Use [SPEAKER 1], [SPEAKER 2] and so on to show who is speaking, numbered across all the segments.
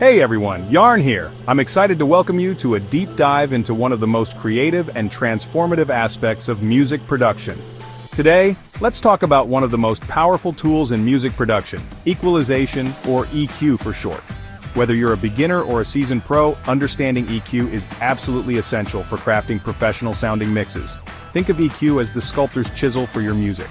[SPEAKER 1] Hey everyone, Yarn here. I'm excited to welcome you to a deep dive into one of the most creative and transformative aspects of music production. Today, let's talk about one of the most powerful tools in music production, equalization, or EQ for short. Whether you're a beginner or a seasoned pro, understanding EQ is absolutely essential for crafting professional-sounding mixes. Think of EQ as the sculptor's chisel for your music.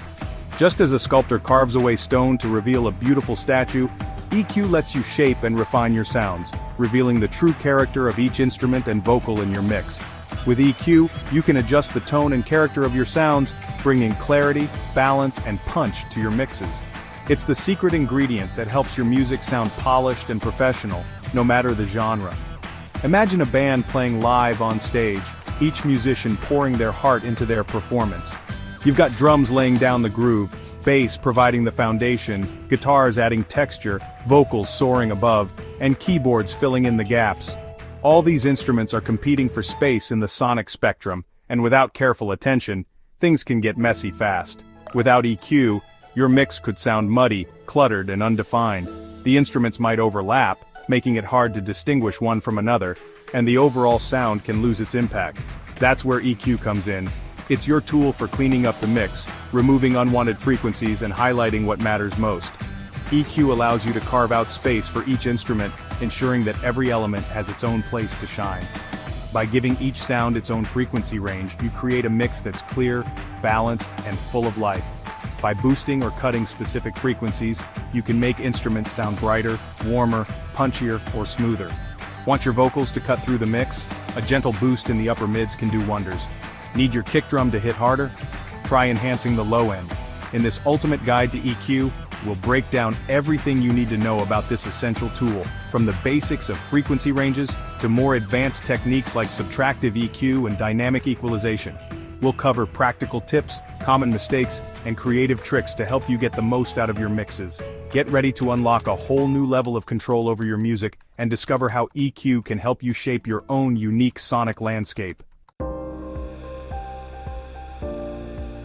[SPEAKER 1] Just as a sculptor carves away stone to reveal a beautiful statue, EQ lets you shape and refine your sounds, revealing the true character of each instrument and vocal in your mix. With EQ, you can adjust the tone and character of your sounds, bringing clarity, balance, and punch to your mixes. It's the secret ingredient that helps your music sound polished and professional, no matter the genre. Imagine a band playing live on stage, each musician pouring their heart into their performance. You've got drums laying down the groove, bass providing the foundation, guitars adding texture, vocals soaring above, and keyboards filling in the gaps. All these instruments are competing for space in the sonic spectrum, and without careful attention, things can get messy fast. Without EQ, your mix could sound muddy, cluttered, and undefined. The instruments might overlap, making it hard to distinguish one from another, and the overall sound can lose its impact. That's where EQ comes in. It's your tool for cleaning up the mix, removing unwanted frequencies and highlighting what matters most. EQ allows you to carve out space for each instrument, ensuring that every element has its own place to shine. By giving each sound its own frequency range, you create a mix that's clear, balanced, and full of life. By boosting or cutting specific frequencies, you can make instruments sound brighter, warmer, punchier, or smoother. Want your vocals to cut through the mix? A gentle boost in the upper mids can do wonders. Need your kick drum to hit harder? Try enhancing the low end. In this ultimate guide to EQ, we'll break down everything you need to know about this essential tool, from the basics of frequency ranges to more advanced techniques like subtractive EQ and dynamic equalization. We'll cover practical tips, common mistakes, and creative tricks to help you get the most out of your mixes. Get ready to unlock a whole new level of control over your music and discover how EQ can help you shape your own unique sonic landscape.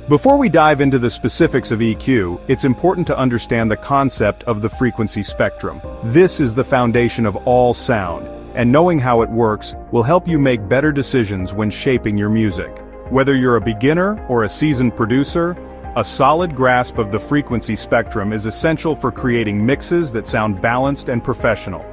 [SPEAKER 1] Before we dive into the specifics of EQ, it's important to understand the concept of the frequency spectrum. This is the foundation of all sound, and knowing how it works will help you make better decisions when shaping your music. Whether you're a beginner or a seasoned producer, a solid grasp of the frequency spectrum is essential for creating mixes that sound balanced and professional.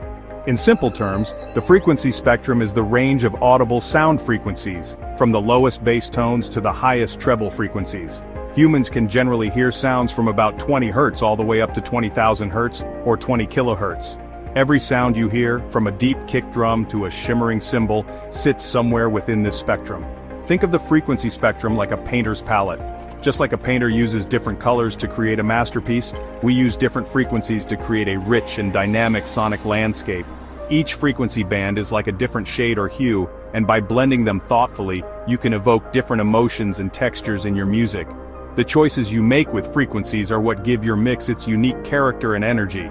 [SPEAKER 1] In simple terms, the frequency spectrum is the range of audible sound frequencies, from the lowest bass tones to the highest treble frequencies. Humans can generally hear sounds from about 20 Hz all the way up to 20,000 Hz, or 20 kHz. Every sound you hear, from a deep kick drum to a shimmering cymbal, sits somewhere within this spectrum. Think of the frequency spectrum like a painter's palette. Just like a painter uses different colors to create a masterpiece, we use different frequencies to create a rich and dynamic sonic landscape. Each frequency band is like a different shade or hue, and by blending them thoughtfully, you can evoke different emotions and textures in your music. The choices you make with frequencies are what give your mix its unique character and energy.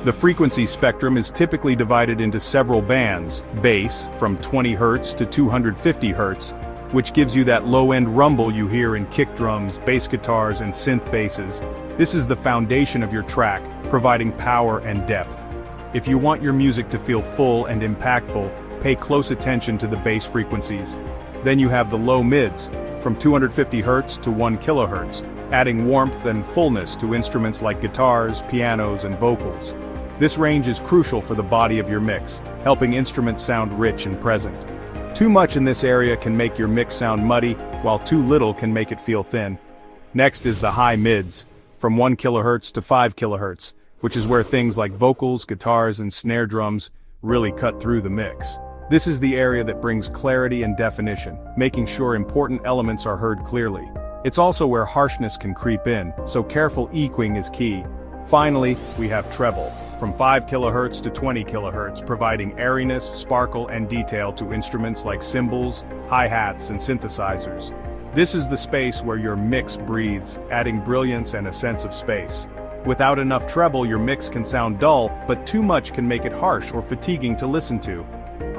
[SPEAKER 1] The frequency spectrum is typically divided into several bands: bass, from 20 Hz to 250 Hz, which gives you that low-end rumble you hear in kick drums, bass guitars, and synth basses. This is the foundation of your track, providing power and depth. If you want your music to feel full and impactful, pay close attention to the bass frequencies. Then you have the low mids, from 250 Hz to 1 kHz, adding warmth and fullness to instruments like guitars, pianos, and vocals. This range is crucial for the body of your mix, helping instruments sound rich and present. Too much in this area can make your mix sound muddy, while too little can make it feel thin. Next is the high mids, from 1 kHz to 5 kHz, which is where things like vocals, guitars, and snare drums really cut through the mix. This is the area that brings clarity and definition, making sure important elements are heard clearly. It's also where harshness can creep in, so careful EQing is key. Finally, we have treble, from 5 kHz to 20 kHz, providing airiness, sparkle, and detail to instruments like cymbals, hi-hats, and synthesizers. This is the space where your mix breathes, adding brilliance and a sense of space. Without enough treble, your mix can sound dull, but too much can make it harsh or fatiguing to listen to.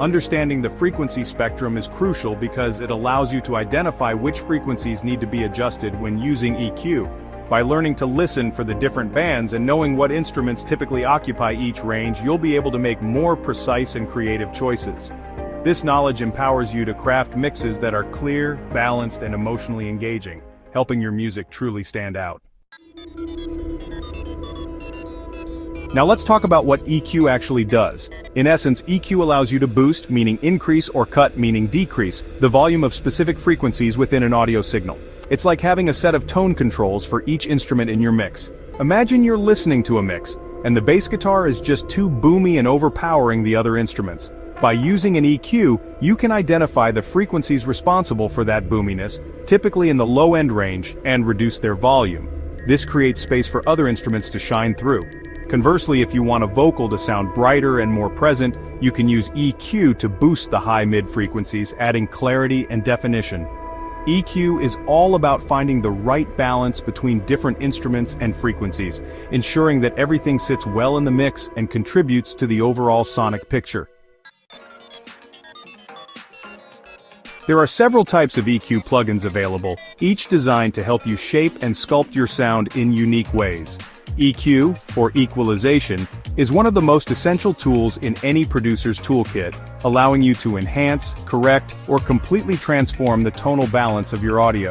[SPEAKER 1] Understanding the frequency spectrum is crucial because it allows you to identify which frequencies need to be adjusted when using EQ. By learning to listen for the different bands and knowing what instruments typically occupy each range, you'll be able to make more precise and creative choices. This knowledge empowers you to craft mixes that are clear, balanced, and emotionally engaging, helping your music truly stand out. Now let's talk about what EQ actually does. In essence, EQ allows you to boost, meaning increase, or cut, meaning decrease, the volume of specific frequencies within an audio signal. It's like having a set of tone controls for each instrument in your mix. Imagine you're listening to a mix, and the bass guitar is just too boomy and overpowering the other instruments. By using an EQ, you can identify the frequencies responsible for that boominess, typically in the low-end range, and reduce their volume. This creates space for other instruments to shine through. Conversely, if you want a vocal to sound brighter and more present, you can use EQ to boost the high-mid frequencies, adding clarity and definition. EQ is all about finding the right balance between different instruments and frequencies, ensuring that everything sits well in the mix and contributes to the overall sonic picture. There are several types of EQ plugins available, each designed to help you shape and sculpt your sound in unique ways. EQ, or Equalization, is one of the most essential tools in any producer's toolkit, allowing you to enhance, correct, or completely transform the tonal balance of your audio.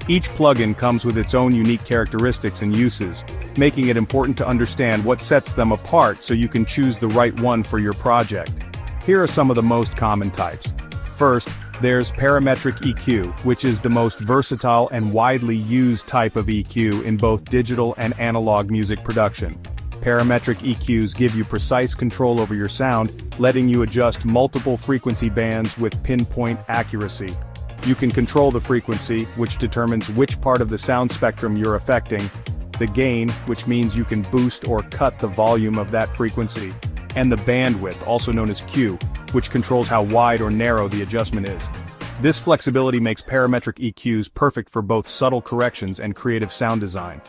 [SPEAKER 1] Each plugin comes with its own unique characteristics and uses, making it important to understand what sets them apart so you can choose the right one for your project. Here are some of the most common types. First, there's parametric EQ, which is the most versatile and widely used type of EQ in both digital and analog music production. Parametric EQs give you precise control over your sound, letting you adjust multiple frequency bands with pinpoint accuracy. You can control the frequency, which determines which part of the sound spectrum you're affecting, the gain, which means you can boost or cut the volume of that frequency, and the bandwidth, also known as Q, which controls how wide or narrow the adjustment is. This flexibility makes parametric EQs perfect for both subtle corrections and creative sound design.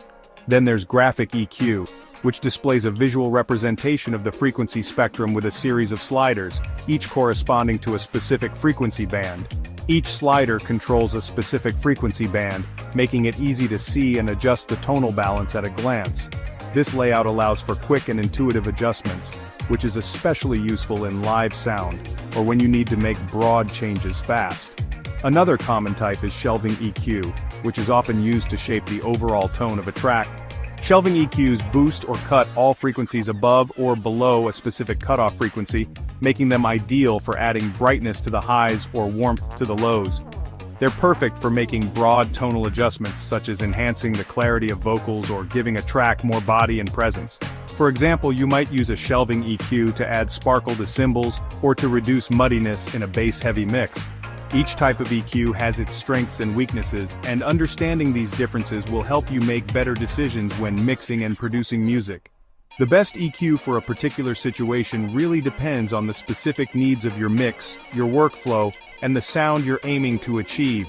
[SPEAKER 1] Then there's graphic EQ, which displays a visual representation of the frequency spectrum with a series of sliders, each corresponding to a specific frequency band. Each slider controls a specific frequency band, making it easy to see and adjust the tonal balance at a glance. This layout allows for quick and intuitive adjustments, which is especially useful in live sound, or when you need to make broad changes fast. Another common type is shelving EQ, which is often used to shape the overall tone of a track. Shelving EQs boost or cut all frequencies above or below a specific cutoff frequency, making them ideal for adding brightness to the highs or warmth to the lows. They're perfect for making broad tonal adjustments, such as enhancing the clarity of vocals or giving a track more body and presence. For example, you might use a shelving EQ to add sparkle to cymbals or to reduce muddiness in a bass-heavy mix. Each type of EQ has its strengths and weaknesses, and understanding these differences will help you make better decisions when mixing and producing music. The best EQ for a particular situation really depends on the specific needs of your mix, your workflow, and the sound you're aiming to achieve.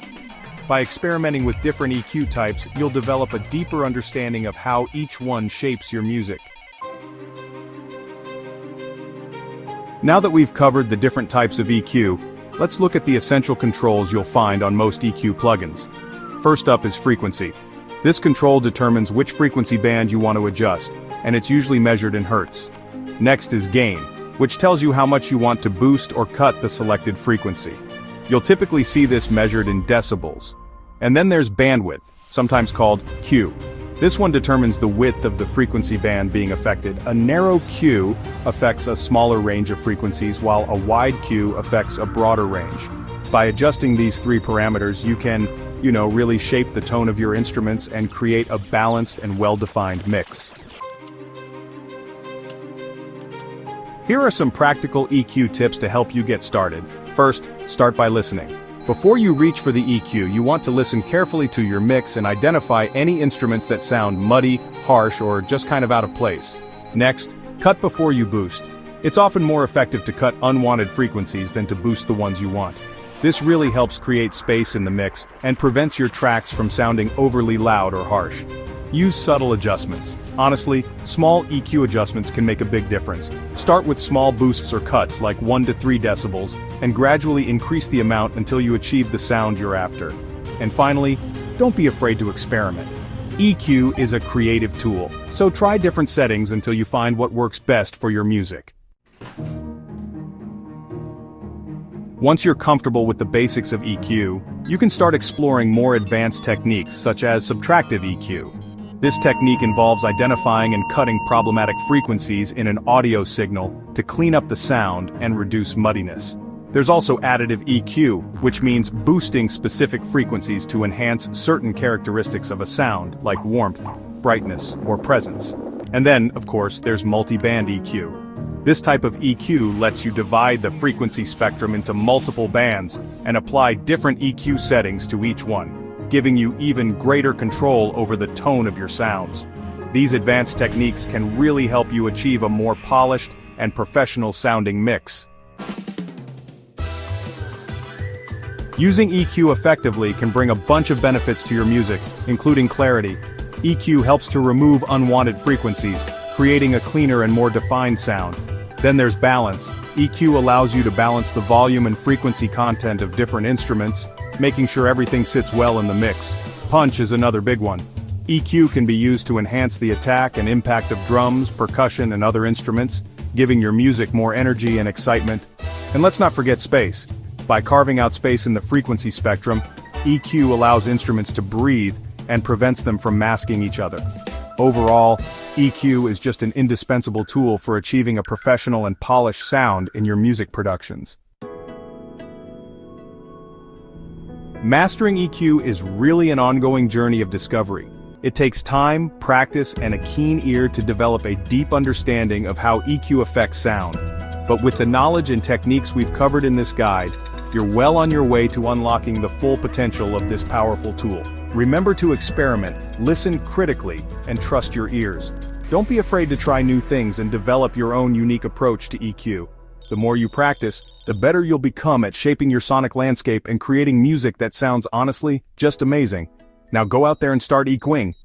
[SPEAKER 1] By experimenting with different EQ types, you'll develop a deeper understanding of how each one shapes your music. Now that we've covered the different types of EQ, let's look at the essential controls you'll find on most EQ plugins. First up is frequency. This control determines which frequency band you want to adjust, and it's usually measured in hertz. Next is gain, which tells you how much you want to boost or cut the selected frequency. You'll typically see this measured in decibels. And then there's bandwidth, sometimes called Q. This one determines the width of the frequency band being affected. A narrow Q affects a smaller range of frequencies, while a wide Q affects a broader range. By adjusting these three parameters, you can, really shape the tone of your instruments and create a balanced and well-defined mix. Here are some practical EQ tips to help you get started. First, start by listening. Before you reach for the EQ, you want to listen carefully to your mix and identify any instruments that sound muddy, harsh, or just kind of out of place. Next, cut before you boost. It's often more effective to cut unwanted frequencies than to boost the ones you want. This really helps create space in the mix and prevents your tracks from sounding overly loud or harsh. Use subtle adjustments. Honestly, small EQ adjustments can make a big difference. Start with small boosts or cuts like 1 to 3 decibels, and gradually increase the amount until you achieve the sound you're after. And finally, don't be afraid to experiment. EQ is a creative tool, so try different settings until you find what works best for your music. Once you're comfortable with the basics of EQ, you can start exploring more advanced techniques such as subtractive EQ. This technique involves identifying and cutting problematic frequencies in an audio signal to clean up the sound and reduce muddiness. There's also additive EQ, which means boosting specific frequencies to enhance certain characteristics of a sound, like warmth, brightness, or presence. And then, of course, there's multi-band EQ. This type of EQ lets you divide the frequency spectrum into multiple bands and apply different EQ settings to each one, giving you even greater control over the tone of your sounds. These advanced techniques can really help you achieve a more polished and professional-sounding mix. Using EQ effectively can bring a bunch of benefits to your music, including clarity. EQ helps to remove unwanted frequencies, creating a cleaner and more defined sound. Then there's balance. EQ allows you to balance the volume and frequency content of different instruments, making sure everything sits well in the mix. Punch is another big one. EQ can be used to enhance the attack and impact of drums, percussion, and other instruments, giving your music more energy and excitement. And let's not forget space. By carving out space in the frequency spectrum, EQ allows instruments to breathe and prevents them from masking each other. Overall, EQ is just an indispensable tool for achieving a professional and polished sound in your music productions. Mastering EQ is really an ongoing journey of discovery. It takes time, practice, and a keen ear to develop a deep understanding of how EQ affects sound. But with the knowledge and techniques we've covered in this guide, you're well on your way to unlocking the full potential of this powerful tool. Remember to experiment, listen critically, and trust your ears. Don't be afraid to try new things and develop your own unique approach to EQ. The more you practice, the better you'll become at shaping your sonic landscape and creating music that sounds honestly just amazing. Now go out there and start EQing.